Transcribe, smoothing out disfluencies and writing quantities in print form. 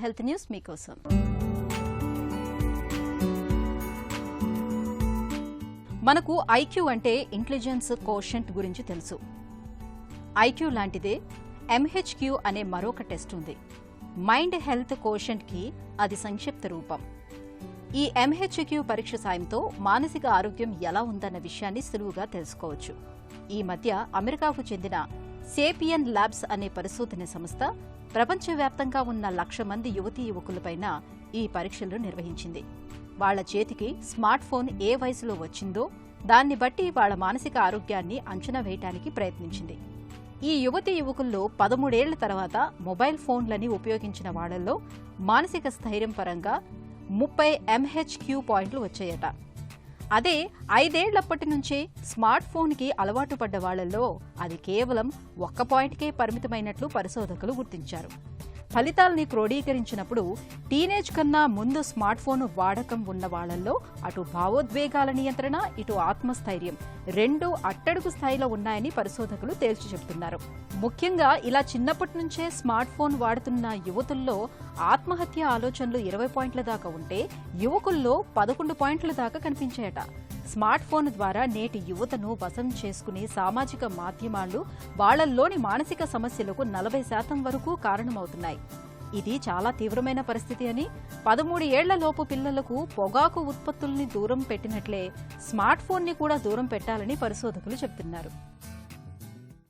Health news మీకోసం. మనకు IQ అంటే ఇంటెలిజెన్స్ కోషెంట్ గురించి తెలుసు. ఐక్యూ లాంటిదే ఎంహెచ్క్యూ అనే మరొక టెస్ట్ ఉంది. మైండ్ హెల్త్ కోషెంట్ కి అది సంక్షిప్త రూపం. ఈ ఎంహెచ్క్యూ పరీక్ష సాయంతో మానసిక ఆరోగ్యం ఎలా ఉందన్న విషయాన్ని సులువుగా తెలుసుకోవచ్చు. ఈ మధ్య అమెరికాకు చెందిన సేపియన్ ల్యాబ్స్ అనే పరిశోధన సంస్థ ప్రపంచవ్యాప్తంగా ఉన్న 1,00,000 మంది యువతీ యువకులపైన ఈ పరీక్షలు నిర్వహించింది. వాళ్ల చేతికి స్మార్ట్ ఫోన్ ఏ వయసులో వచ్చిందో దాన్ని బట్టి వాళ్ల మానసిక ఆరోగ్యాన్ని అంచనా వేయడానికి ప్రయత్నించింది. ఈ యువతీ యువకుల్లో 13 ఏళ్ల తర్వాత మొబైల్ ఫోన్లని ఉపయోగించిన వాళ్లలో మానసిక స్థైర్యం పరంగా 30 ఎంహెచ్క్యూ పాయింట్లు వచ్చాయట. అదే 5 ఏళ్లప్పటి నుంచే స్మార్ట్ ఫోన్కి అలవాటు పడ్డ వాళ్లలో అది కేవలం 1 పాయింట్కే పరిమితమైనట్లు పరిశోధకులు గుర్తించారు. ఫలితాల్ని క్రోడీకరించినప్పుడు టీనేజ్ కన్నా ముందు స్మార్ట్ ఫోన్ వాడకం ఉన్న వాళ్లలో అటు భావోద్వేగాల నియంత్రణ, ఇటు ఆత్మస్థైర్యం రెండూ అట్టడుగు స్థాయిలో ఉన్నాయని పరిశోధకులు తేల్చి చెబుతున్నారు. ముఖ్యంగా ఇలా చిన్నప్పటి నుంచే స్మార్ట్ ఫోన్ వాడుతున్న యువతుల్లో ఆత్మహత్య ఆలోచనలు 20 పాయింట్ల దాకా ఉంటే యువకుల్లో 11 పాయింట్ల దాకా కనిపించాయట. స్మార్ట్ ఫోన్ ద్వారా నేటి యువతను వశం చేసుకునే సామాజిక మాధ్యమాలు వాళ్లలోని మానసిక సమస్యలకు 40% వరకు కారణమవుతున్నాయి. ఇది చాలా తీవ్రమైన పరిస్థితి అని, 13 ఏళ్లలోపు పిల్లలకు పొగాకు ఉత్పత్తుల్ని దూరం పెట్టినట్లే స్మార్ట్ ఫోన్ని కూడా దూరం పెట్టాలని పరిశోధకులు చెబుతున్నారు.